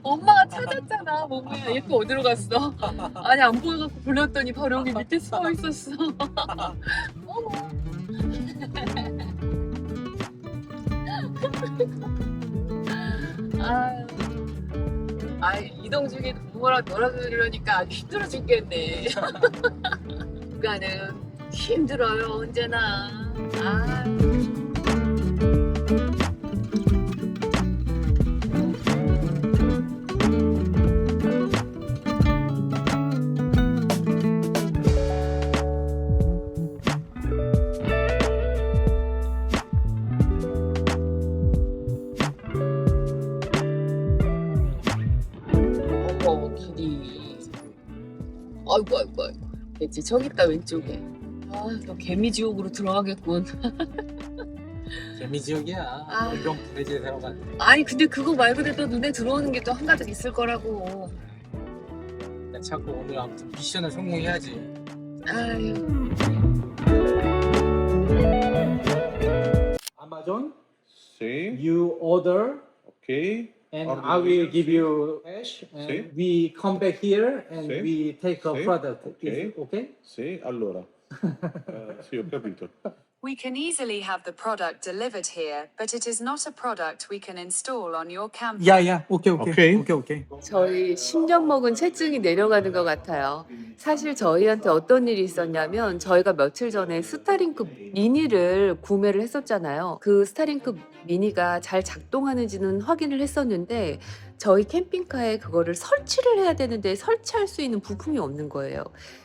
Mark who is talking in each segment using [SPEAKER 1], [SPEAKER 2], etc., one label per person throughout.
[SPEAKER 1] 엄마가 찾았잖아. 뭐야, 얘 또 어디로 갔어? 아니, 안 보여갖고 불렀더니 바로 여기 밑에 숨어 있었어. 어머. 아유. 아이, 이동 중에 부모랑 놀아주려니까 아주 힘들어 죽겠네. 육아는 힘들어요, 언제나. 아. 어머, 길이. 아이고, 아이고, 아이고. 됐지, 저기 있다, 왼쪽에. 아, 너 개미지옥으로 들어가겠군.
[SPEAKER 2] 개미지옥이야.
[SPEAKER 1] 아.
[SPEAKER 2] 이런 분해지에 들어간.
[SPEAKER 1] 아니, 근데 그거 말고도 또 눈에 들어오는 게 또 한가득 있을 거라고.
[SPEAKER 2] 나 자꾸 오늘 아무튼 미션을 성공해야지.
[SPEAKER 1] 아유.
[SPEAKER 2] Amazon,
[SPEAKER 3] Sí,
[SPEAKER 2] you order
[SPEAKER 3] ok.
[SPEAKER 2] and
[SPEAKER 3] Order
[SPEAKER 2] I will
[SPEAKER 3] this.
[SPEAKER 2] give you cash and
[SPEAKER 3] Sì.
[SPEAKER 2] we come back here and
[SPEAKER 3] Sì.
[SPEAKER 2] we take a
[SPEAKER 3] Sì.
[SPEAKER 2] product.
[SPEAKER 3] Ok.
[SPEAKER 2] Is it okay?
[SPEAKER 3] Sì, allora. Sì, ho capito.
[SPEAKER 4] We can easily have the product delivered here, but it is not a product we can install on your camper.
[SPEAKER 2] Yeah. Okay.
[SPEAKER 3] Okay.
[SPEAKER 1] 저희 10년 먹은 체증이 내려가는 것 같아요. 사실 저희한테 어떤 일이 있었냐면 저희가 며칠 전에 스타링크 미니를 구매를 했었잖아요. 그 스타링크 미니가 잘 작동하는지는 확인을 했었는데 저희 캠핑카에 그거를 설치를 해야 되는데 설치할 수 있는 부품이 없는 거예요.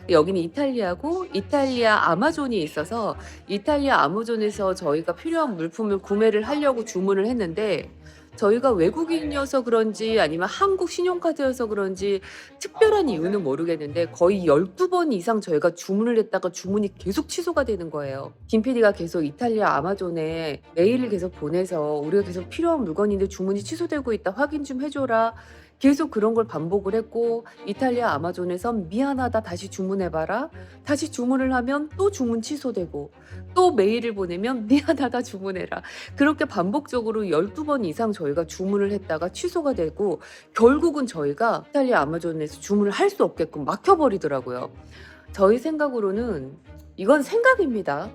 [SPEAKER 1] 여기는 이탈리아고 이탈리아 아마존이 있어서 이탈리아 아마존에서 저희가 필요한 물품을 구매를 하려고 주문을 했는데 저희가 외국인이어서 그런지 아니면 한국 신용카드여서 그런지 특별한 이유는 모르겠는데 거의 12번 이상 저희가 주문을 했다가 주문이 계속 취소가 되는 거예요. 김 PD가 계속 이탈리아 아마존에 메일을 계속 보내서 우리가 계속 필요한 물건인데 주문이 취소되고 있다 확인 좀 해줘라. 계속 그런 걸 반복을 했고 이탈리아 아마존에서 미안하다 다시 주문해봐라. 다시 주문을 하면 또 주문 취소되고 또 메일을 보내면 미안하다 주문해라. 그렇게 반복적으로 12번 이상 저희가 주문을 했다가 취소가 되고 결국은 저희가 이탈리아 아마존에서 주문을 할 수 없게끔 막혀버리더라고요. 저희 생각으로는 이건 생각입니다.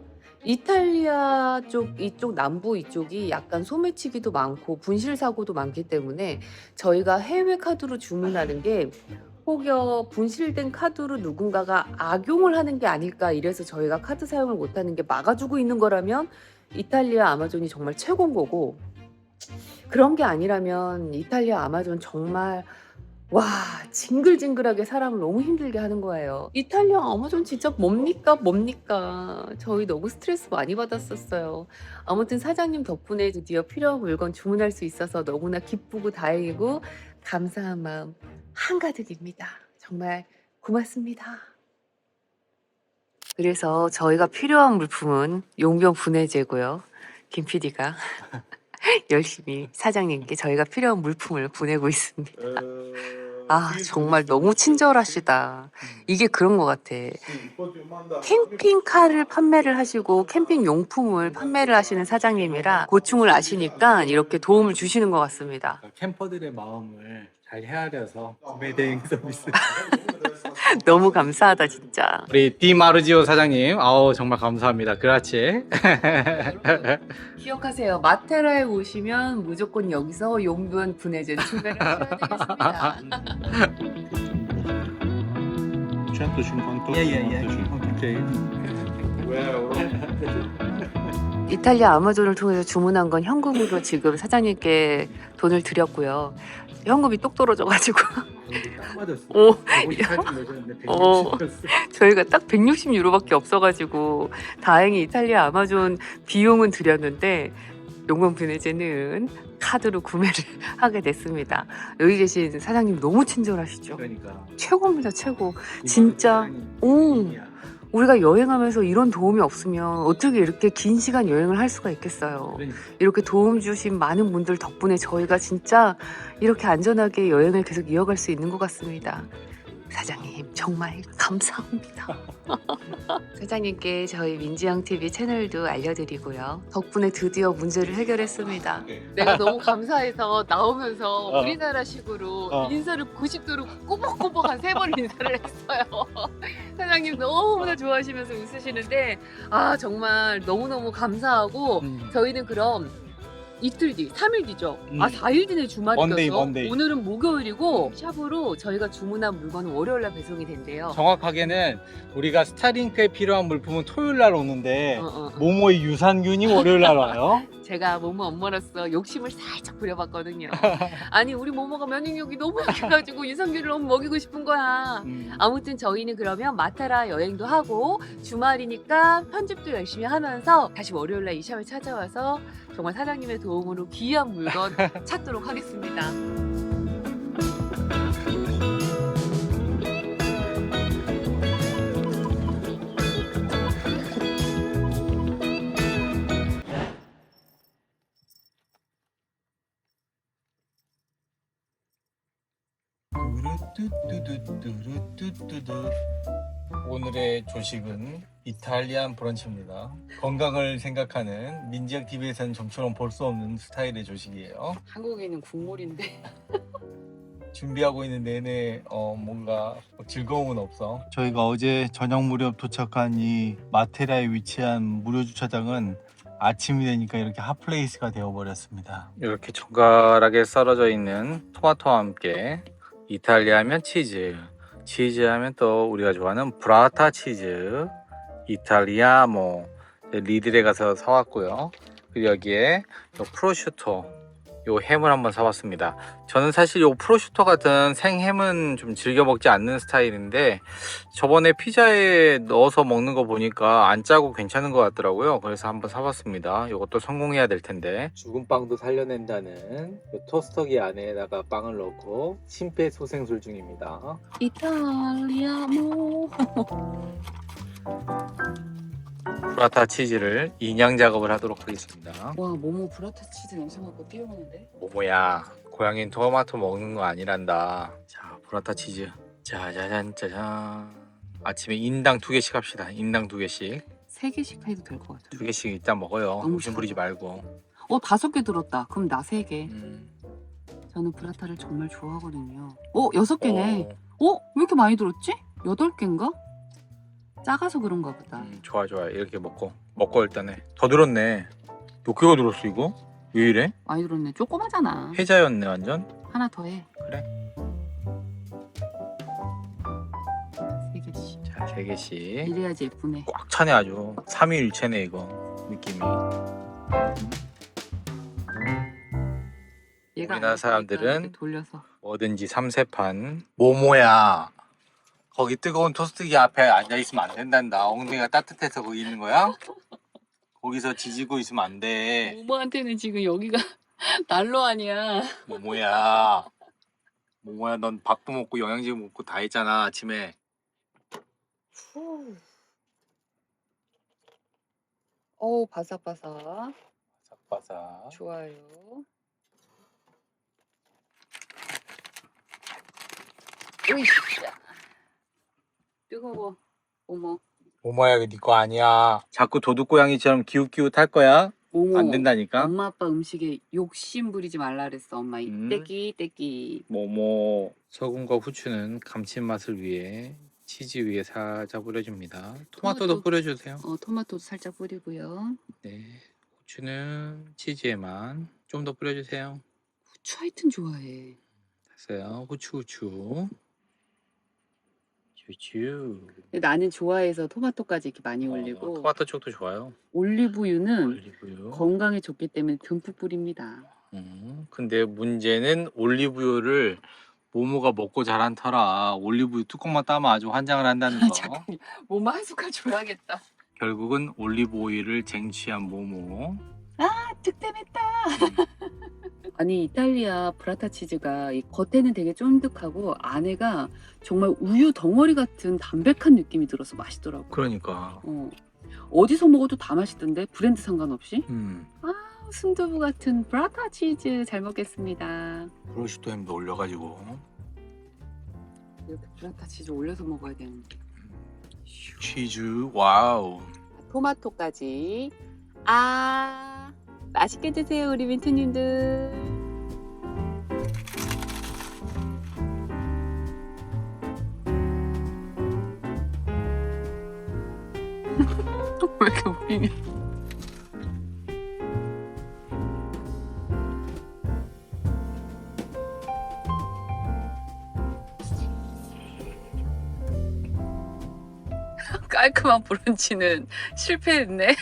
[SPEAKER 1] 이탈리아 쪽 이쪽 남부 이쪽이 약간 소매치기도 많고 분실 사고도 많기 때문에 저희가 해외 카드로 주문하는 게 혹여 분실된 카드로 누군가가 악용을 하는 게 아닐까 이래서 저희가 카드 사용을 못하는 게 막아주고 있는 거라면 이탈리아 아마존이 정말 최고인 거고 그런 게 아니라면 이탈리아 아마존 정말 와 징글징글하게 사람을 너무 힘들게 하는 거예요. 이탈리아 아마존 진짜 뭡니까 저희 너무 스트레스 많이 받았었어요. 아무튼 사장님 덕분에 드디어 필요한 물건 주문할 수 있어서 너무나 기쁘고 다행이고 감사한 마음 한가득입니다. 정말 고맙습니다. 그래서 저희가 필요한 물품은 용병 분해제고요. 김 PD가 열심히 사장님께 저희가 필요한 물품을 보내고 있습니다. 아 정말 너무 친절하시다. 이게 그런 것 같아. 캠핑카를 판매를 하시고 캠핑 용품을 판매를 하시는 사장님이라 고충을 아시니까 이렇게 도움을 주시는 것 같습니다.
[SPEAKER 2] 캠퍼들의 마음을 잘 헤아려서 구매 대행 서비스.
[SPEAKER 1] 너무 감사하다 진짜.
[SPEAKER 2] 우리 디마르지오 사장님, 아우 정말 감사합니다. 그렇지.
[SPEAKER 1] 기억하세요. 마테라에 오시면 무조건 여기서 용변 분해제 추가를 하셔야 되겠습니다.
[SPEAKER 3] 158.
[SPEAKER 2] 예.
[SPEAKER 3] 2
[SPEAKER 1] 이탈리아 아마존을 통해서 주문한 건 현금으로 지금 사장님께 돈을 드렸고요. 현금이 똑 떨어져가지고
[SPEAKER 2] 딱 맞았어.
[SPEAKER 1] 오.
[SPEAKER 2] 158점 내셨는데
[SPEAKER 1] 어.
[SPEAKER 2] 160이었어.
[SPEAKER 1] 저희가 딱 160유로밖에 없어가지고 다행히 이탈리아 아마존 비용은 드렸는데 용병 분해제는 카드로 구매를 하게 됐습니다. 여기 계신 사장님 너무 친절하시죠?
[SPEAKER 2] 그러니까.
[SPEAKER 1] 최고입니다, 최고. 진짜. 오. 우리가 여행하면서 이런 도움이 없으면 어떻게 이렇게 긴 시간 여행을 할 수가 있겠어요.
[SPEAKER 2] 그러니까.
[SPEAKER 1] 이렇게 도움 주신 많은 분들 덕분에 저희가 진짜 이렇게 안전하게 여행을 계속 이어갈 수 있는 것 같습니다. 사장님 정말 감사합니다. 사장님께 저희 민지영TV 채널도 알려드리고요. 덕분에 드디어 문제를 해결했습니다. 내가 너무 감사해서 나오면서 우리나라식으로 인사를 90도로 꼬박꼬박 한 3번 인사를 했어요. 사장님 너무나 좋아하시면서 웃으시는데 정말 너무너무 감사하고 저희는 그럼 이틀 뒤, 3일 뒤죠. 4일 뒤에 주말이어서
[SPEAKER 2] 먼데이.
[SPEAKER 1] 오늘은 목요일이고 샵으로 저희가 주문한 물건은 월요일날 배송이 된대요.
[SPEAKER 2] 정확하게는 우리가 스타링크에 필요한 물품은 토요일 날 오는데
[SPEAKER 1] 어.
[SPEAKER 2] 모모의 유산균이 월요일 날 와요.
[SPEAKER 1] 제가 모모 엄마로서 욕심을 살짝 부려봤거든요. 아니 우리 모모가 면역력이 너무 약해가지고 유산균을 너무 먹이고 싶은 거야. 아무튼 저희는 그러면 마타라 여행도 하고 주말이니까 편집도 열심히 하면서 다시 월요일날 이 샵에 찾아와서 정말 사장님의 도움으로 귀한 물건 찾도록 하겠습니다.
[SPEAKER 2] 오늘의 조식은 이탈리안 브런치입니다. 건강을 생각하는 민지영 TV에서는 좀처럼 볼 수 없는 스타일의 조식이에요.
[SPEAKER 1] 한국에는 국물인데
[SPEAKER 2] 준비하고 있는 내내 뭔가 즐거움은 없어. 저희가 어제 저녁 무렵 도착한 이 마테라에 위치한 무료 주차장은 아침이 되니까 이렇게 핫플레이스가 되어버렸습니다. 이렇게 정갈하게 썰어져 있는 토마토와 함께 이탈리아 하면 치즈, 치즈 하면 또 우리가 좋아하는 브라타 치즈, 이탈리아모, 리들에 가서 사왔고요. 그리고 여기에 요 프로슈토, 요 햄을 한번 사봤습니다. 저는 사실 요 프로슈토 같은 생햄은 좀 즐겨 먹지 않는 스타일인데 저번에 피자에 넣어서 먹는 거 보니까 안 짜고 괜찮은 것 같더라고요. 그래서 한번 사봤습니다. 요것도 성공해야 될 텐데. 죽은 빵도 살려낸다는 요 토스터기 안에다가 빵을 넣고 심폐소생술 중입니다.
[SPEAKER 1] 이탈리아모.
[SPEAKER 2] 브라타 치즈를 인양 작업을 하도록 하겠습니다.
[SPEAKER 1] 와 모모 브라타 치즈 냄새 맡고 뛰어오는데?
[SPEAKER 2] 모모야, 고양이는 토마토 먹는 거 아니란다. 자, 브라타 치즈. 짜자잔 짜잔. 아침에 인당 2개씩 합시다. 인당 2개씩.
[SPEAKER 1] 3개씩 해도 될 것 같아.
[SPEAKER 2] 2개씩 일단 먹어요.
[SPEAKER 1] 너무
[SPEAKER 2] 욕심 부리지 말고.
[SPEAKER 1] 5개 들었다. 그럼 나 3개. 저는 브라타를 정말 좋아하거든요. 6개네. 왜 이렇게 많이 들었지? 8개인가? 작아서 그런가 보다.
[SPEAKER 2] 좋아 좋아. 이렇게 먹고 일단 해. 더 들었네. 몇 개가 들었어 이거? 왜 이래?
[SPEAKER 1] 많이 들었네. 조그마잖아.
[SPEAKER 2] 해자였네 완전.
[SPEAKER 1] 하나 더 해.
[SPEAKER 2] 그래.
[SPEAKER 1] 3개씩.
[SPEAKER 2] 자, 3개씩.
[SPEAKER 1] 이래야지 예쁘네.
[SPEAKER 2] 꽉 차네 아주. 3위일체네 이거 느낌이.
[SPEAKER 1] 얘가
[SPEAKER 2] 우리나라 사람들은
[SPEAKER 1] 이렇게 돌려서.
[SPEAKER 2] 뭐든지 3세판. 모모야, 거기 뜨거운 토스트기 앞에 앉아있으면 안 된단다. 엉덩이가 따뜻해서 거기 있는 거야? 거기서 지지고 있으면 안 돼.
[SPEAKER 1] 모모한테는 지금 여기가 난로 아니야.
[SPEAKER 2] 모모야, 넌 밥도 먹고 영양제 먹고 다 했잖아 아침에.
[SPEAKER 1] 바삭바삭.
[SPEAKER 2] 바삭바삭.
[SPEAKER 1] 좋아요. 으이씨. 뜨거워. 어머.
[SPEAKER 2] 모모야, 이거 네 거 아니야. 자꾸 도둑고양이처럼 기웃기웃 할 거야?
[SPEAKER 1] 모모.
[SPEAKER 2] 안 된다니까.
[SPEAKER 1] 엄마 아빠 음식에 욕심 부리지 말라 그랬어. 엄마 떼끼.
[SPEAKER 2] 모모. 소금과 후추는 감칠맛을 위해 치즈 위에 살짝 뿌려줍니다. 토마토도 뿌려주세요.
[SPEAKER 1] 토마토도 살짝 뿌리고요.
[SPEAKER 2] 네, 후추는 치즈에만 좀 더 뿌려주세요.
[SPEAKER 1] 후추 하여튼 좋아해.
[SPEAKER 2] 됐어요. 후추.
[SPEAKER 1] 근데 나는 좋아해서 토마토까지 이렇게 많이 올리고
[SPEAKER 2] 토마토 쪽도 좋아요.
[SPEAKER 1] 올리브유는
[SPEAKER 2] 올리브유.
[SPEAKER 1] 건강에 좋기 때문에 듬뿍 뿌립니다.
[SPEAKER 2] 근데 문제는 올리브유를 모모가 먹고 자란 터라 올리브유 뚜껑만 따면 아주 환장을 한다는 거.
[SPEAKER 1] 잠깐, 모모 한 숟갈 줘야겠다.
[SPEAKER 2] 결국은 올리브 오일을 쟁취한 모모.
[SPEAKER 1] 득템했다. 아니 이탈리아 브라타 치즈가 이 겉에는 되게 쫀득하고 안에가 정말 우유 덩어리 같은 담백한 느낌이 들어서 맛있더라고.
[SPEAKER 2] 그러니까.
[SPEAKER 1] 어디서 먹어도 다 맛있던데 브랜드 상관없이. 순두부 같은 브라타 치즈 잘 먹겠습니다.
[SPEAKER 2] 프로슈토 햄도 올려가지고
[SPEAKER 1] 이렇게 브라타 치즈 올려서 먹어야 되는데.
[SPEAKER 2] 치즈 와우.
[SPEAKER 1] 토마토까지. 아, 맛있게 드세요, 우리 민트님들. 왜 이렇게 웃기냐? 깔끔한 브런치는 실패했네.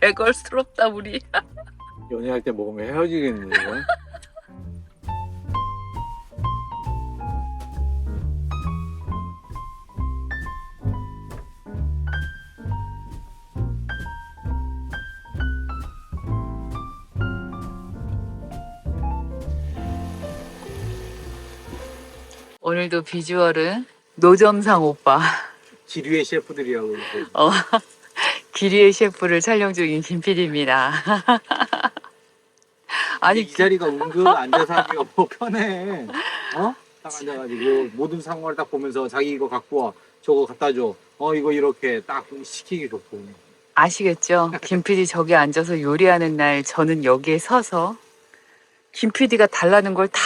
[SPEAKER 1] 개걸스럽다 우리.
[SPEAKER 2] 연애할 때 먹으면 헤어지겠네 이거.
[SPEAKER 1] 오늘도 비주얼은 노점상 오빠.
[SPEAKER 2] 지류의 셰프들이라고 그러죠.
[SPEAKER 1] 기리의 셰프를 촬영 중인 김 PD입니다. 아니
[SPEAKER 2] 이 자리가 은근 앉아서 하기가 뭐 편해. 어? 딱 앉아가지고 모든 상황을 딱 보면서 자기 이거 갖고 와, 저거 갖다 줘. 이거 이렇게 딱 시키기 좋고.
[SPEAKER 1] 아시겠죠? 김 PD 저기 앉아서 요리하는 날 저는 여기에 서서 김 PD가 달라는 걸 다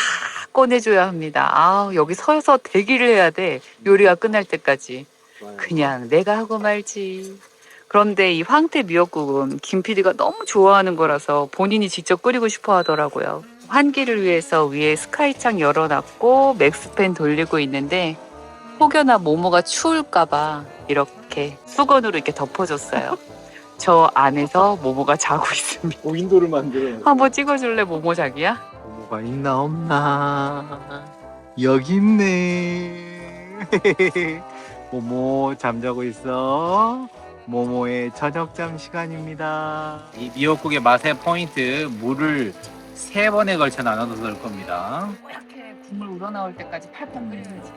[SPEAKER 1] 꺼내줘야 합니다. 아, 여기 서서 대기를 해야 돼. 요리가 끝날 때까지.
[SPEAKER 2] 좋아요.
[SPEAKER 1] 그냥 내가 하고 말지. 그런데 이 황태 미역국은 김 PD가 너무 좋아하는 거라서 본인이 직접 끓이고 싶어 하더라고요. 환기를 위해서 위에 스카이창 열어놨고 맥스팬 돌리고 있는데 혹여나 모모가 추울까봐 이렇게 수건으로 이렇게 덮어줬어요. 저 안에서 모모가 자고 있습니다.
[SPEAKER 2] 윈도를 만들어.
[SPEAKER 1] 한번 찍어줄래, 모모 자기야?
[SPEAKER 2] 뭐가 있나 없나? 여기 있네. 모모 잠자고 있어. 모모의 저녁잠 시간입니다. 이 미역국의 맛의 포인트, 물을 3번에 걸쳐 나눠서 넣을 겁니다.
[SPEAKER 1] 이렇게 국물 우러나올 때까지 팔팔 끓여야지.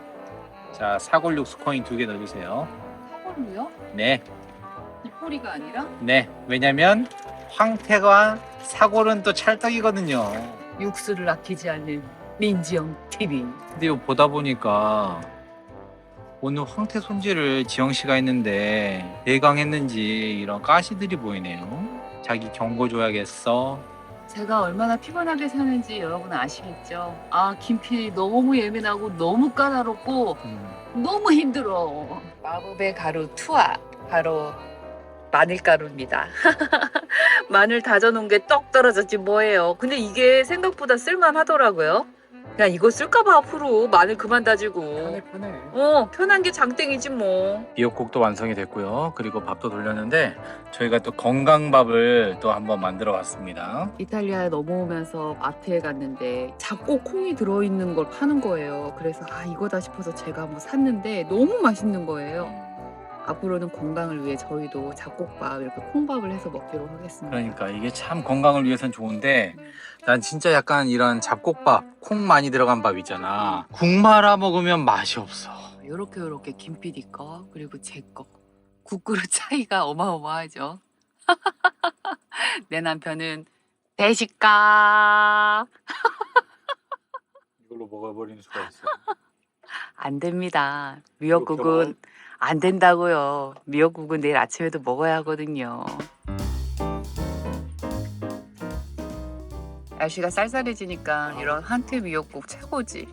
[SPEAKER 2] 자, 사골 육수 코인 2개 넣어주세요.
[SPEAKER 1] 사골로요?
[SPEAKER 2] 네,
[SPEAKER 1] 이 뿌리가 아니라?
[SPEAKER 2] 네. 왜냐면 황태와 사골은 또 찰떡이거든요.
[SPEAKER 1] 육수를 아끼지 않는 민지영 TV.
[SPEAKER 2] 근데 이거 보다 보니까 오늘 황태 손질을 지영 씨가 했는데 대강했는지 이런 가시들이 보이네요. 자기 경고 줘야겠어.
[SPEAKER 1] 제가 얼마나 피곤하게 사는지 여러분 아시겠죠? 아, 김피 너무 예민하고 너무 까다롭고 너무 힘들어. 마법의 가루 투하, 바로 마늘가루입니다. 마늘 다져놓은 게 떡 떨어졌지 뭐예요. 근데 이게 생각보다 쓸만하더라고요. 그냥 이거 쓸까봐 앞으로 마늘 그만 다지고.
[SPEAKER 2] 편해.
[SPEAKER 1] 편한 게 장땡이지 뭐.
[SPEAKER 2] 미역국도 완성이 됐고요. 그리고 밥도 돌렸는데 저희가 또 건강밥을 또 한번 만들어 봤습니다.
[SPEAKER 1] 이탈리아에 넘어오면서 마트에 갔는데 작고 콩이 들어있는 걸 파는 거예요. 그래서 이거다 싶어서 제가 뭐 샀는데 너무 맛있는 거예요. 앞으로는 건강을 위해 저희도 잡곡밥 이렇게 콩밥을 해서 먹기로 하겠습니다.
[SPEAKER 2] 그러니까 이게 참 건강을 위해선 좋은데 난 진짜 약간 이런 잡곡밥, 콩 많이 들어간 밥 있잖아. 국 말아 먹으면 맛이 없어.
[SPEAKER 1] 요렇게 김 PD 거 그리고 제 거 국그릇 차이가 어마어마하죠. 내 남편은 대식가.
[SPEAKER 2] 이걸로 먹어버리는 수가 있어.
[SPEAKER 1] 안 됩니다. 미역국은 안 된다고요. 미역국은 내일 아침에도 먹어야 하거든요. 날씨가 쌀쌀해지니까 이런 한태 미역국 최고지.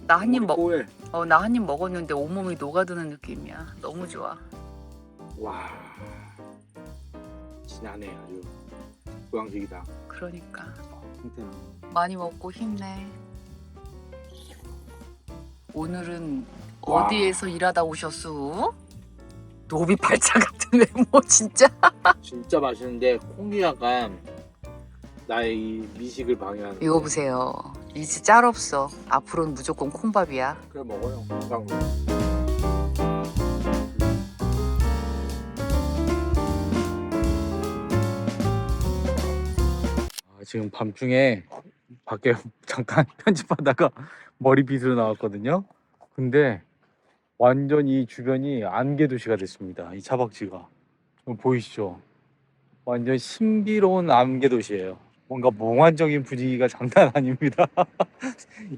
[SPEAKER 1] 나 한 입 나 한 입 먹었는데 온몸이 녹아드는 느낌이야. 너무 좋아.
[SPEAKER 2] 와, 진하네 아주. 고향식이다.
[SPEAKER 1] 그러니까
[SPEAKER 2] 황태는.
[SPEAKER 1] 많이 먹고 힘내. 오늘은
[SPEAKER 2] 와.
[SPEAKER 1] 어디에서 일하다 오셨수? 노비 팔자 같은 외모 진짜.
[SPEAKER 2] 진짜 맛있는데 콩이 약간 나의 이 미식을 방해하는.
[SPEAKER 1] 이거 보세요. 이제 짤 없어. 앞으로는 무조건 콩밥이야.
[SPEAKER 2] 그래 먹어요. 건강으로. 지금 밤중에 밖에 잠깐 편집하다가 머리빗으로 나왔거든요. 근데 완전 이 주변이 안개 도시가 됐습니다. 이 차박지가 보이시죠? 완전 신비로운 안개 도시예요. 뭔가 몽환적인 분위기가 장난 아닙니다.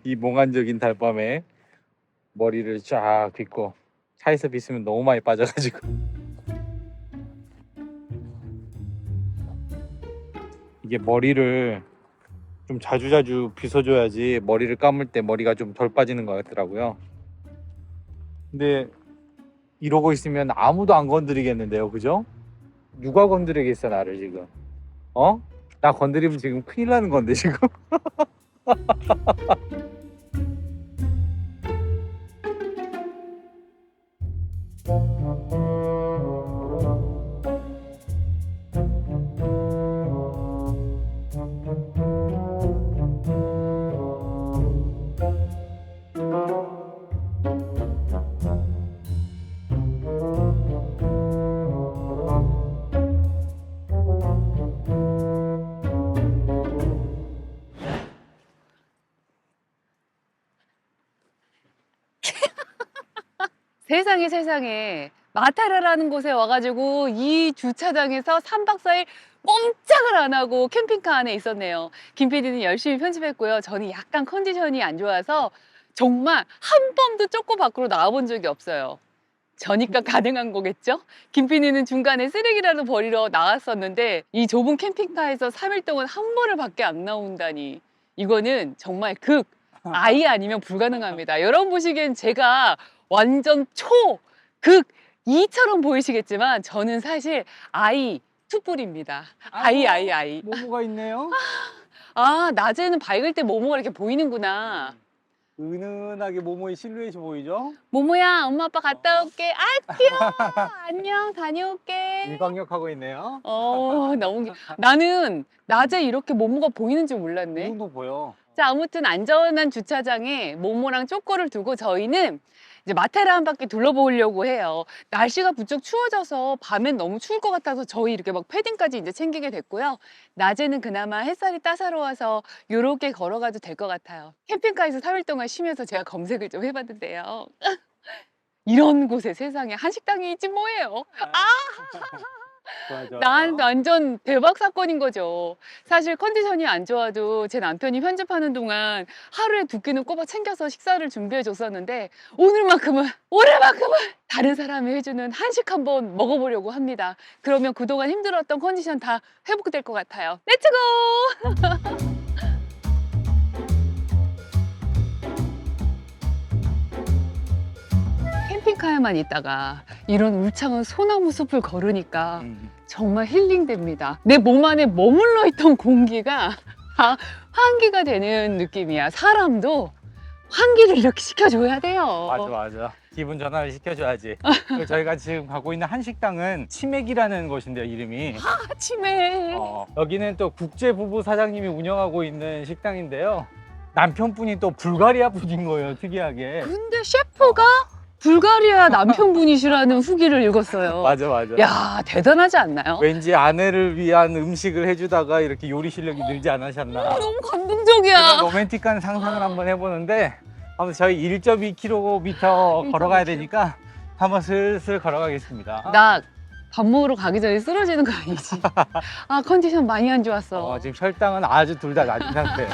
[SPEAKER 2] 이 몽환적인 달밤에 머리를 쫙 빗고 차에서 빗으면 너무 많이 빠져가지고 이게 머리를 좀 자주자주 빗어줘야지 머리를 감을 때 머리가 좀 덜 빠지는 것 같더라고요. 근데 이러고 있으면 아무도 안 건드리겠는데요, 그죠? 누가 건드리겠어 나를 지금? 어? 나 건드리면 지금 큰일 나는 건데 지금.
[SPEAKER 1] 세상에 세상에 마테라라는 곳에 와가지고 이 주차장에서 3박 4일 꼼짝을 안 하고 캠핑카 안에 있었네요. 김 PD는 열심히 편집했고요. 저는 약간 컨디션이 안 좋아서 정말 한 번도 쫓고 밖으로 나와본 적이 없어요. 저니까 가능한 거겠죠? 김 PD는 중간에 쓰레기라도 버리러 나왔었는데 이 좁은 캠핑카에서 3일 동안 한 번을 밖에 안 나온다니 이거는 정말 아이 아니면 불가능합니다. 여러분 보시기엔 제가 완전 극 2처럼 보이시겠지만 저는 사실 아이 투뿔입니다. 아이.
[SPEAKER 2] 모모가 있네요.
[SPEAKER 1] 아, 낮에는 밝을 때 모모가 이렇게 보이는구나.
[SPEAKER 2] 은은하게 모모의 실루엣이 보이죠?
[SPEAKER 1] 모모야, 엄마 아빠 갔다 올게. 아, 귀여워. 안녕, 다녀올게.
[SPEAKER 2] 일광욕하고 있네요.
[SPEAKER 1] 너무 나는 낮에 이렇게 모모가 보이는 줄 몰랐네.
[SPEAKER 2] 이 정도 보여.
[SPEAKER 1] 자, 아무튼 안전한 주차장에 모모랑 쪼꼬를 두고 저희는 이제 마테라 한 바퀴 둘러보려고 해요. 날씨가 부쩍 추워져서 밤엔 너무 추울 것 같아서 저희 이렇게 막 패딩까지 이제 챙기게 됐고요. 낮에는 그나마 햇살이 따사로워서 요렇게 걸어가도 될 것 같아요. 캠핑카에서 3일 동안 쉬면서 제가 검색을 좀 해봤는데요. 이런 곳에 세상에 한식당이 있지 뭐예요.
[SPEAKER 2] 맞아.
[SPEAKER 1] 난 완전 대박 사건인 거죠. 사실 컨디션이 안 좋아도 제 남편이 편집하는 동안 하루에 2끼는 꼬박 챙겨서 식사를 준비해 줬었는데 오늘만큼은 다른 사람이 해주는 한식 한번 먹어보려고 합니다. 그러면 그동안 힘들었던 컨디션 다 회복될 것 같아요. 렛츠고! 캠핑카에만 있다가 이런 울창한 소나무 숲을 걸으니까 정말 힐링됩니다. 내 몸 안에 머물러 있던 공기가 다 환기가 되는 느낌이야. 사람도 환기를 이렇게 시켜줘야 돼요.
[SPEAKER 2] 맞아. 기분 전환을 시켜줘야지. 그리고 저희가 지금 가고 있는 한식당은 치맥이라는 곳인데요, 이름이.
[SPEAKER 1] 아침에
[SPEAKER 2] 여기는 또 국제 부부 사장님이 운영하고 있는 식당인데요. 남편분이 또 불가리아 분인 거예요, 특이하게.
[SPEAKER 1] 근데 셰프가 불가리아 남편분이시라는 후기를 읽었어요.
[SPEAKER 2] 맞아.
[SPEAKER 1] 야, 대단하지 않나요?
[SPEAKER 2] 왠지 아내를 위한 음식을 해주다가 이렇게 요리 실력이 늘지 않으셨나.
[SPEAKER 1] 너무 감동적이야.
[SPEAKER 2] 제가 로맨틱한 상상을 한번 해보는데 아무튼 저희 1.2km 걸어가야 되니까 한번 슬슬 걸어가겠습니다.
[SPEAKER 1] 나 밥 먹으러 가기 전에 쓰러지는 거 아니지? 아, 컨디션 많이 안 좋았어.
[SPEAKER 2] 지금 혈당은 아주 둘 다 낮은 상태예요.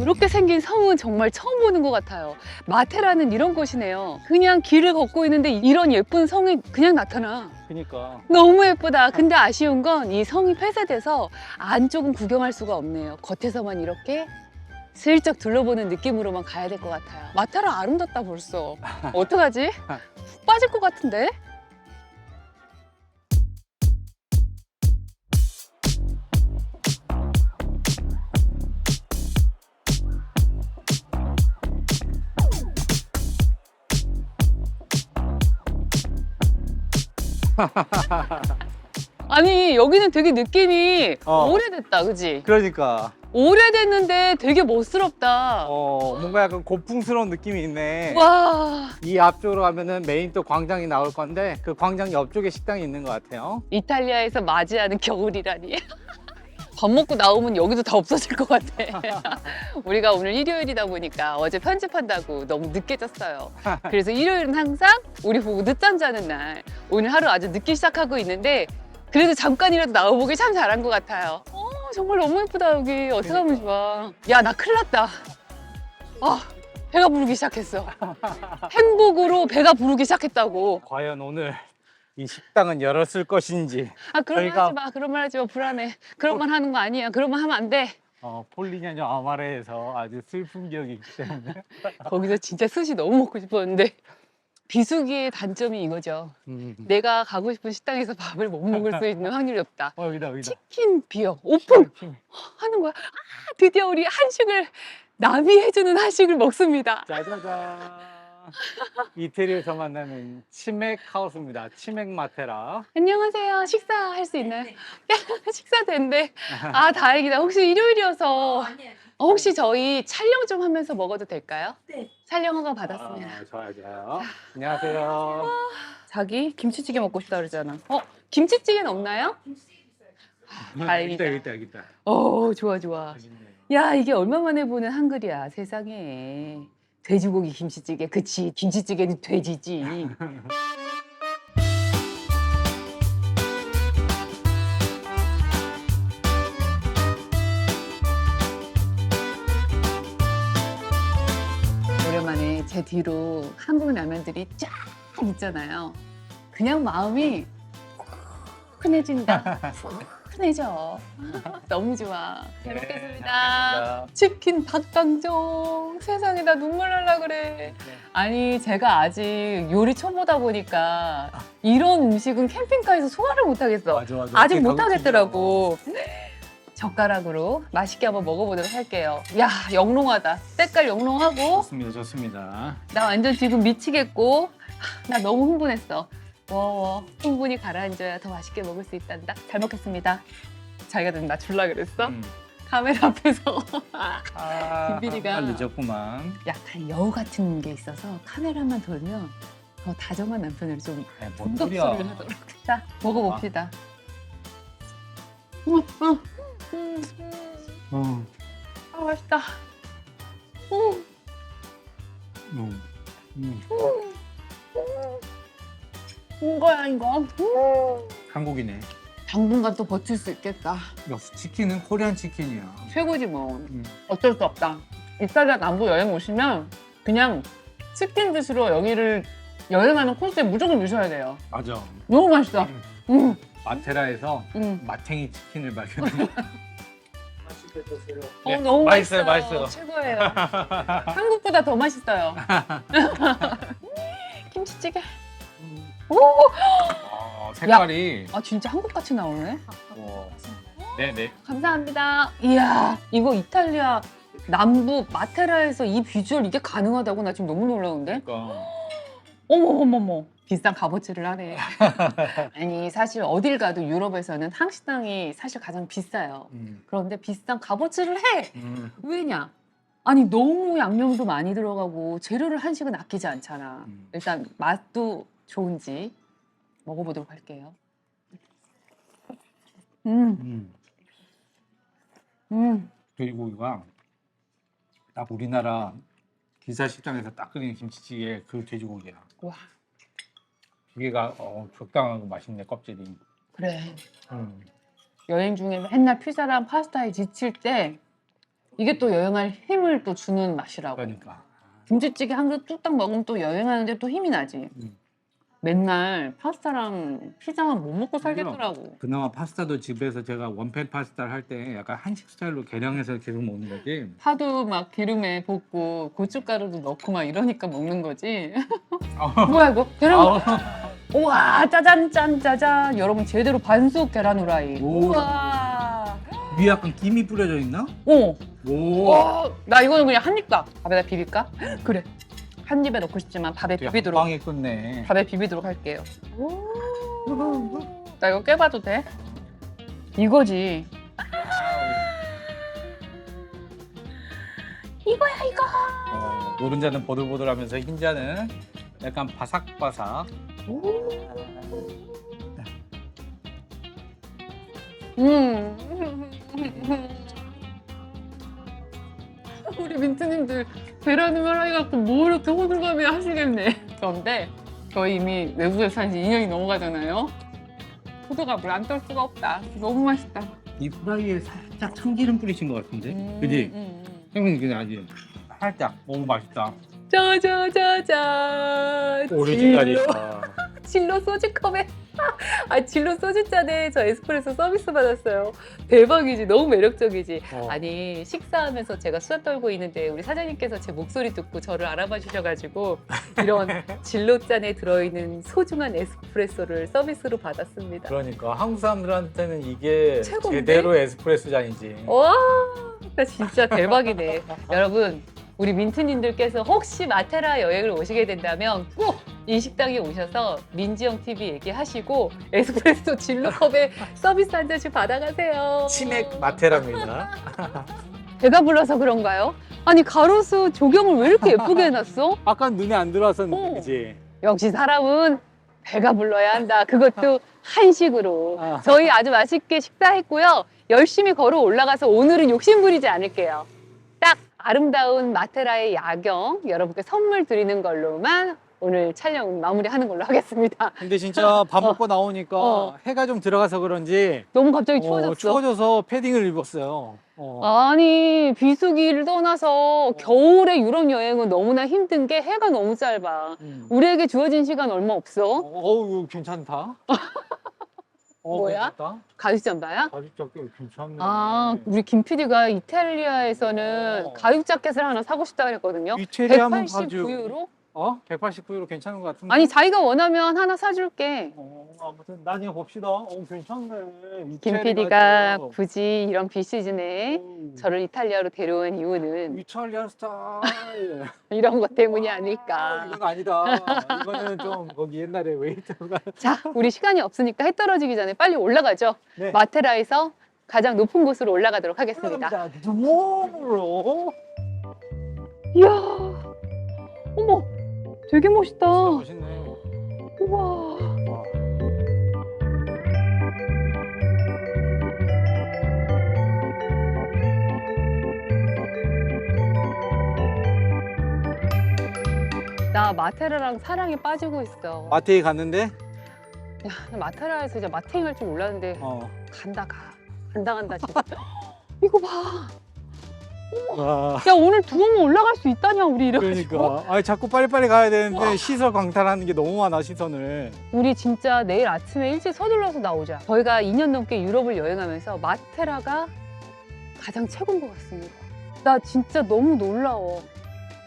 [SPEAKER 1] 이렇게 생긴 성은 정말 처음 보는 것 같아요. 마테라는 이런 곳이네요. 그냥 길을 걷고 있는데 이런 예쁜 성이 그냥 나타나.
[SPEAKER 2] 그러니까
[SPEAKER 1] 너무 예쁘다. 근데 아쉬운 건 이 성이 폐쇄돼서 안쪽은 구경할 수가 없네요. 겉에서만 이렇게 슬쩍 둘러보는 느낌으로만 가야 될 것 같아요. 마테라 아름답다 벌써. 어떡하지? 훅 빠질 것 같은데? 아니, 여기는 되게 느낌이 오래됐다, 그지?
[SPEAKER 2] 그러니까
[SPEAKER 1] 오래됐는데 되게 멋스럽다.
[SPEAKER 2] 뭔가 약간 고풍스러운 느낌이 있네.
[SPEAKER 1] 와,
[SPEAKER 2] 이 앞쪽으로 가면은 메인 또 광장이 나올 건데 그 광장 옆쪽에 식당이 있는 것 같아요.
[SPEAKER 1] 이탈리아에서 맞이하는 겨울이라니. 밥 먹고 나오면 여기도 다 없어질 것 같아. 우리가 오늘 일요일이다 보니까 어제 편집한다고 너무 늦게 잤어요. 그래서 일요일은 항상 우리 보고 늦잠 자는 날. 오늘 하루 아주 늦게 시작하고 있는데 그래도 잠깐이라도 나와보길 참 잘한 것 같아요. 정말 너무 예쁘다 여기. 어떻게 하면 좋아. 야, 나 큰일 났다. 배가 부르기 시작했어. 행복으로 배가 부르기 시작했다고.
[SPEAKER 2] 과연 오늘 이 식당은 열었을 것인지.
[SPEAKER 1] 그런 말
[SPEAKER 2] 저희가-
[SPEAKER 1] 하지 마. 그런 말 하지 마. 불안해. 그런 말 하는 거 아니야. 그런 말 하면 안 돼.
[SPEAKER 2] 폴리냐뇨 아마레에서 아주 슬픈 기억이 있기 때문에.
[SPEAKER 1] 거기서 진짜 스시 너무 먹고 싶었는데 비수기의 단점이 이거죠. 내가 가고 싶은 식당에서 밥을 못 먹을 수 있는 확률이 없다.
[SPEAKER 2] 여기다.
[SPEAKER 1] 치킨 비어 오픈 하는 거야. 드디어 우리 한식을 나비해주는 한식을 먹습니다.
[SPEAKER 2] 짜자잔. 이태리에서 만나는 치맥 하우스입니다. 치맥 마테라.
[SPEAKER 1] 안녕하세요. 식사할 수 있나요? 식사 된대. 다행이다. 혹시 일요일이어서 혹시 저희 촬영 좀 하면서 먹어도 될까요?
[SPEAKER 5] 네.
[SPEAKER 1] 촬영 허가 받았습니다.
[SPEAKER 2] 좋아요. 안녕하세요.
[SPEAKER 1] 자기 김치찌개 먹고 싶다 그러잖아. 김치찌개는 없나요? 다행이다.
[SPEAKER 2] 있다.
[SPEAKER 1] 좋아. 야, 이게 얼마 만에 보는 한글이야, 세상에. 돼지고기 김치찌개, 그치. 김치찌개는 돼지지. 오랜만에 제 뒤로 한국 라면들이 쫙 있잖아요. 그냥 마음이 푸근해진다. 푸근해져. 너무 좋아. 잘 먹겠습니다. 치킨 닭강정. 세상에 나 눈물 날라 그래. 아니 제가 아직 요리 초보다 보니까 이런 음식은 캠핑카에서 소화를 못 하겠어.
[SPEAKER 2] 맞아.
[SPEAKER 1] 아직 못 하겠더라고. 젓가락으로 맛있게 한번 먹어보도록 할게요. 야, 영롱하다. 색깔 영롱하고.
[SPEAKER 2] 좋습니다.
[SPEAKER 1] 나 완전 지금 미치겠고. 나 너무 흥분했어. 워워. 흥분이 가라앉아야 더 맛있게 먹을 수 있단다. 잘 먹겠습니다. 자기가 나 줄라 그랬어? 카메라 앞에서. 김비리가
[SPEAKER 2] 늦었구만.
[SPEAKER 1] 약간 여우 같은 게 있어서 카메라만 돌면 더 다정한 남편을 좀 공격소리를 하도록. 자, 먹어봅시다. 맛있다. 이거야 이거.
[SPEAKER 2] 한국이네.
[SPEAKER 1] 당분간 또 버틸 수 있겠다.
[SPEAKER 2] 역시 치킨은 코리안 치킨이야.
[SPEAKER 1] 최고지 뭐. 어쩔 수 없다. 이탈리아 남부 여행 오시면 그냥 치킨 드시러 여기를 여행하는 코스에 무조건 드셔야 돼요.
[SPEAKER 2] 맞아.
[SPEAKER 1] 너무 맛있어.
[SPEAKER 2] 마테라에서 마탱이 치킨을 발견했어.
[SPEAKER 1] 너무
[SPEAKER 2] 맛있어요,
[SPEAKER 1] 맛있어요.
[SPEAKER 2] 맛있어요.
[SPEAKER 1] 최고예요. 한국보다 더 맛있어요. 김치찌개.
[SPEAKER 2] 색깔이.
[SPEAKER 1] 진짜 한국같이 나오네.
[SPEAKER 2] 네네.
[SPEAKER 1] 감사합니다. 이야, 이거 이탈리아 남부 마테라에서 이 비주얼 이게 가능하다고 나 지금 너무 놀라운데?
[SPEAKER 2] 그러니까.
[SPEAKER 1] 어머머머머. 비싼 값어치를 하네. 아니 사실 어딜 가도 유럽에서는 한식당이 사실 가장 비싸요. 그런데 비싼 값어치를 해. 왜냐? 아니 너무 양념도 많이 들어가고 재료를 한식은 아끼지 않잖아. 일단 맛도 좋은지 먹어보도록 할게요.
[SPEAKER 2] 돼지고기가 딱 우리나라 기사 식당에서 딱 끓이는 김치찌개 그 돼지고기야.
[SPEAKER 1] 와,
[SPEAKER 2] 기계가 적당하고 맛있네, 껍질이.
[SPEAKER 1] 그래. 여행 중에 맨날 피자랑 파스타에 지칠 때 이게 또 여행할 힘을 또 주는 맛이라고.
[SPEAKER 2] 그러니까.
[SPEAKER 1] 김치찌개 한 그릇 뚝딱 먹으면 또 여행하는데 또 힘이 나지. 맨날 파스타랑 피자만 못 먹고 살겠더라고.
[SPEAKER 2] 그나마 파스타도 집에서 제가 원팬 파스타를 할 때 약간 한식 스타일로 개량해서 계속 먹는 거지.
[SPEAKER 1] 파도 막 기름에 볶고 고춧가루도 넣고 막 이러니까 먹는 거지. 뭐야 이거? 계란. 우와, 짜잔 짠 짜잔. 여러분 제대로 반숙 계란 후라이.
[SPEAKER 2] 오.
[SPEAKER 1] 우와.
[SPEAKER 2] 위에 약간 김이 뿌려져 있나?
[SPEAKER 1] 오.
[SPEAKER 2] 오.
[SPEAKER 1] 나 이거는 그냥 한 입 밥. 밥에다 비빌까? 그래. 한 입에 넣고 싶지만 밥에 비비도록.
[SPEAKER 2] 빵에 끝내.
[SPEAKER 1] 밥에 비비도록 할게요. 나 이거 깨봐도 돼? 이거지. 이거야 이거.
[SPEAKER 2] 노른자는 보들보들하면서 흰자는 약간 바삭바삭.
[SPEAKER 1] 우리 민트님들 계란 후라이 갖고 뭐 이렇게 호들갑이 하시겠네. 그런데 저희 이미 외국에 산 지 2년이 넘어가잖아요.
[SPEAKER 5] 포도가 물 안 떨 수가 없다. 너무 맛있다.
[SPEAKER 2] 이 프라이에 살짝 참기름 뿌리신 것 같은데? 그지? 형님 그냥 아주 살짝 너무 맛있다.
[SPEAKER 1] 짜자자잔.
[SPEAKER 2] 오리지널이다.
[SPEAKER 1] 진로 소주컵에 진로 소주잔에 저 에스프레소 서비스 받았어요. 대박이지. 너무 매력적이지. 아니 식사하면서 제가 수다 떨고 있는데 우리 사장님께서 제 목소리 듣고 저를 알아봐 주셔가지고 이런 진로잔에 들어있는 소중한 에스프레소를 서비스로 받았습니다.
[SPEAKER 2] 그러니까 한국 사람들한테는 이게
[SPEAKER 1] 최고인데?
[SPEAKER 2] 제대로 에스프레소 잔이지.
[SPEAKER 1] 와, 나 진짜 대박이네. 여러분, 우리 민트님들께서 혹시 마테라 여행을 오시게 된다면 꼭 이 식당에 오셔서 민지영 TV 얘기하시고 에스프레소 진로컵에 서비스 한 잔씩 받아가세요.
[SPEAKER 2] 치맥 마테라입니다.
[SPEAKER 1] 배가 불러서 그런가요? 아니 가로수 조경을 왜 이렇게 예쁘게 해놨어?
[SPEAKER 2] 아까 눈에 안 들어왔었는데, 그지?
[SPEAKER 1] 역시 사람은 배가 불러야 한다. 그것도 한식으로.
[SPEAKER 2] 아.
[SPEAKER 1] 저희 아주 맛있게 식사했고요. 열심히 걸어 올라가서 오늘은 욕심 부리지 않을게요. 딱 아름다운 마테라의 야경 여러분께 선물 드리는 걸로만 오늘 촬영 마무리하는 걸로 하겠습니다.
[SPEAKER 2] 근데 진짜 밥 먹고 나오니까
[SPEAKER 1] 어.
[SPEAKER 2] 해가 좀 들어가서 그런지
[SPEAKER 1] 너무 갑자기 추워졌어.
[SPEAKER 2] 추워져서 패딩을 입었어요.
[SPEAKER 1] 아니 비수기를 떠나서 겨울에 유럽 여행은 너무나 힘든 게 해가 너무 짧아. 우리에게 주어진 시간 얼마 없어.
[SPEAKER 2] 어우, 괜찮다.
[SPEAKER 1] 뭐야?
[SPEAKER 2] 괜찮다.
[SPEAKER 1] 가죽 잠바야?
[SPEAKER 2] 가죽 자켓 괜찮네.
[SPEAKER 1] 우리 김 PD가 이탈리아에서는 가죽 자켓을 하나 사고 싶다 그랬거든요.
[SPEAKER 2] 이태리 한번 가죽.
[SPEAKER 1] 189유로?
[SPEAKER 2] 189유로 괜찮은 것 같은데.
[SPEAKER 1] 아니 자기가 원하면 하나 사줄게.
[SPEAKER 2] 아무튼 나중에 봅시다. 괜찮네.
[SPEAKER 1] 김
[SPEAKER 2] 이태리
[SPEAKER 1] PD가
[SPEAKER 2] 가죽.
[SPEAKER 1] 굳이 이런 비시즌에 저를 이탈리아로 데려온 이유는
[SPEAKER 2] 이탈리안 스타일.
[SPEAKER 1] 이런 것 때문이 아닐까.
[SPEAKER 2] 이건 아니다. 이거는 좀 거기 옛날에 웨이터가.
[SPEAKER 1] 자, 우리 시간이 없으니까 해 떨어지기 전에 빨리 올라가죠.
[SPEAKER 2] 네.
[SPEAKER 1] 마테라에서 가장 높은 곳으로 올라가도록 하겠습니다.
[SPEAKER 2] 몸으로.
[SPEAKER 1] 이야, 어머, 되게 멋있다.
[SPEAKER 2] 멋있네.
[SPEAKER 1] 우와. 나 마테라랑 사랑에 빠지고 있어.
[SPEAKER 2] 마트에 갔는데
[SPEAKER 1] 야, 나 마테라에서 이제 마탱이 할 줄 몰랐는데 간다 간다 진짜. 이거 봐.
[SPEAKER 2] 와.
[SPEAKER 1] 야 오늘 두 번만 올라갈 수 있다냐 우리 이래가지고.
[SPEAKER 2] 그러니까 자꾸 빨리빨리 가야 되는데 시설 광탈하는 게 너무 많아 시선을.
[SPEAKER 1] 우리 진짜 내일 아침에 일찍 서둘러서 나오자. 저희가 2년 넘게 유럽을 여행하면서 마테라가 가장 최고인 것 같습니다. 나 진짜 너무 놀라워.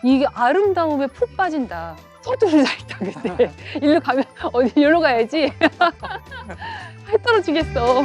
[SPEAKER 1] 이게 아름다움에 푹 빠진다. 서두르자 일단 근데 일로 가면 어디 여기로 가야지. 해 떨어지겠어.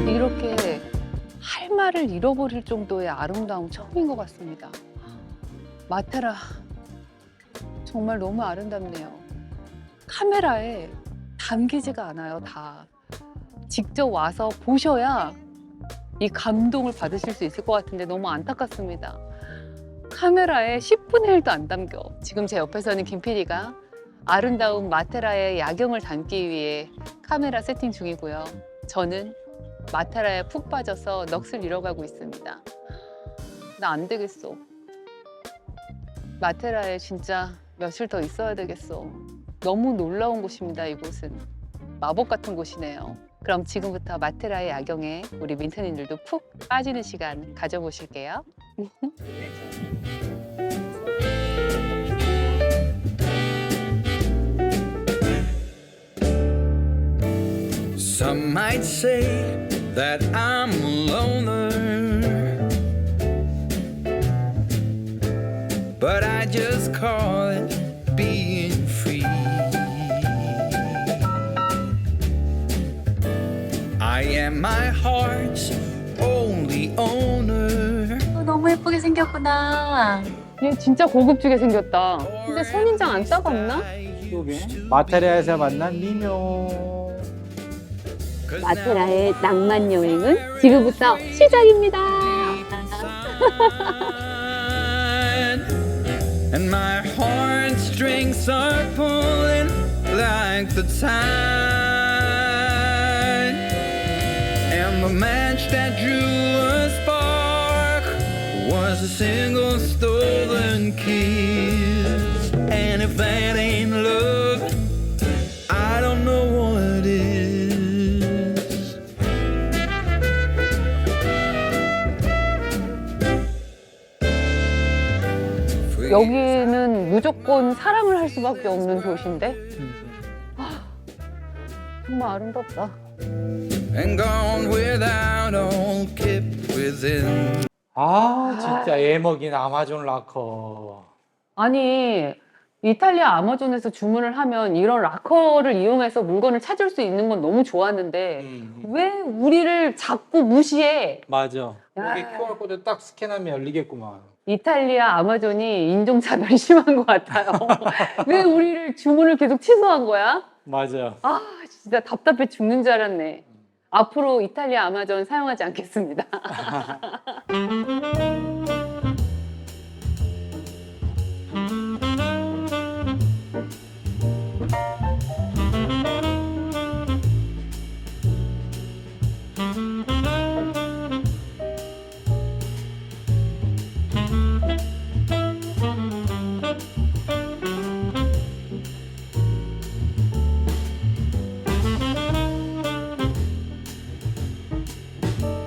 [SPEAKER 1] 이렇게 할 말을 잃어버릴 정도의 아름다움 처음인 것 같습니다. 마테라 정말 너무 아름답네요. 카메라에 담기지가 않아요, 다. 직접 와서 보셔야 이 감동을 받으실 수 있을 것 같은데 너무 안타깝습니다. 카메라에 10분의 1도 안 담겨. 지금 제 옆에서는 김 PD가 아름다운 마테라의 야경을 담기 위해 카메라 세팅 중이고요. 저는 마테라에 푹 빠져서 넋을 잃어가고 있습니다. 나 안 되겠어. 마테라에 진짜 며칠 더 있어야 되겠어. 너무 놀라운 곳입니다, 이곳은. 마법 같은 곳이네요. 그럼 지금부터 마테라의 야경에 우리 민트님들도 푹 빠지는 시간 가져보실게요.
[SPEAKER 6] Some might say that I'm a loner, but I just call it being free. I am my heart's only owner.
[SPEAKER 1] 너무 예쁘게 생겼구나.
[SPEAKER 5] 얘 진짜 고급지게 생겼다. 근데 선인장 안 따갑나?
[SPEAKER 2] 마테리아에서 만난 미묘.
[SPEAKER 5] 마테라의 낭만 여행은 지금부터 시작입니다.
[SPEAKER 6] And my heartstrings are pulling like the tide. And the match that drew a spark was a single stolen kiss. And if that ain't love, I don't know what is.
[SPEAKER 5] 여기는 무조건 사랑을 할 수밖에 없는 도시인데 정말 아름답다.
[SPEAKER 6] And gone without all kept within.
[SPEAKER 2] 아 진짜 애먹인 아마존 락커.
[SPEAKER 5] 아니 이탈리아 아마존에서 주문을 하면 이런 락커를 이용해서 물건을 찾을 수 있는 건 너무 좋았는데 왜 우리를 자꾸 무시해?
[SPEAKER 2] 맞아.
[SPEAKER 5] 야.
[SPEAKER 2] 여기 QR코드 딱 스캔하면 열리겠구만.
[SPEAKER 5] 이탈리아 아마존이 인종차별이 심한 것 같아요. 왜 우리를 주문을 계속 취소한 거야?
[SPEAKER 2] 맞아.
[SPEAKER 5] 아 진짜 답답해 죽는 줄 알았네. 앞으로 이탈리아 아마존 사용하지 않겠습니다.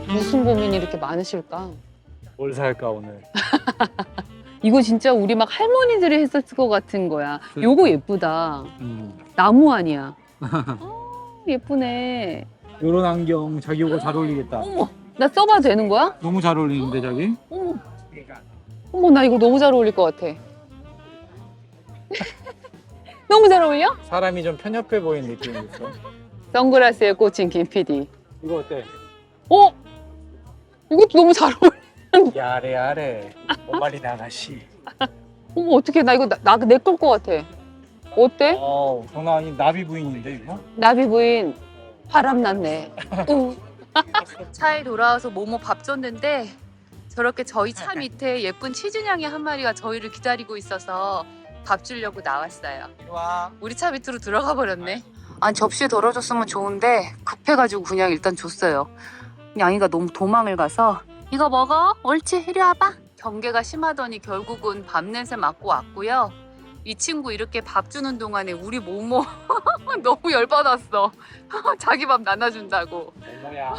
[SPEAKER 5] 무슨 고민이 이렇게 많으실까?
[SPEAKER 2] 뭘 살까 오늘?
[SPEAKER 5] 이거 진짜 우리 막 할머니들이 했었을 것 같은 거야. 요거 예쁘다. 나무 아니야. 예쁘네.
[SPEAKER 2] 이런 안경 자기 이거 잘 어울리겠다.
[SPEAKER 5] 어머, 나 써봐도 되는 거야?
[SPEAKER 2] 너무 잘 어울리는데 자기?
[SPEAKER 5] 어머, 어머, 나 이거 너무 잘 어울릴 것 같아. 너무 잘 어울려?
[SPEAKER 2] 사람이 좀 편협해 보이는 느낌이 있어.
[SPEAKER 5] 선글라스에 꽂힌 김 PD.
[SPEAKER 2] 이거 어때?
[SPEAKER 5] 어? 이것도 너무 잘 어울려.
[SPEAKER 2] 야래 야래. 오마리 나가시.
[SPEAKER 5] 어머, 어떡해. 나 이거 내 걸 것 같아. 어때?
[SPEAKER 2] 장난 아닌 나비 부인인데 이거?
[SPEAKER 5] 나비 부인 바람났네. 차에 돌아와서 모모 밥 줬는데 저렇게 저희 차 밑에 예쁜 치즈냥이 한 마리가 저희를 기다리고 있어서 밥 주려고 나왔어요.
[SPEAKER 2] 와.
[SPEAKER 5] 우리 차 밑으로 들어가 버렸네. 아니 접시에 덜어줬으면 좋은데 급해가지고 그냥 일단 줬어요. 냥이가 너무 도망을 가서 이거 먹어? 옳지, 이리 와봐. 경계가 심하더니 결국은 밥 냄새 맡고 왔고요. 이 친구 이렇게 밥 주는 동안에 우리 모모 너무 열받았어. 자기 밥 나눠준다고.
[SPEAKER 2] 엄마야.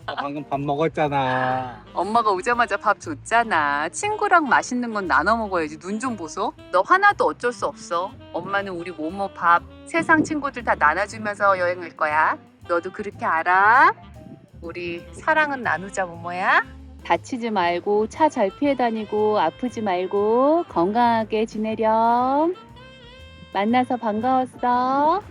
[SPEAKER 2] 나 방금 밥 먹었잖아.
[SPEAKER 5] 엄마가 오자마자 밥 줬잖아. 친구랑 맛있는 건 나눠 먹어야지. 눈 좀 보소. 너 하나도 어쩔 수 없어. 엄마는 우리 모모 밥 세상 친구들 다 나눠주면서 여행할 거야. 너도 그렇게 알아? 우리 사랑은 나누자 모모야. 다치지 말고 차 잘 피해 다니고 아프지 말고 건강하게 지내렴. 만나서 반가웠어.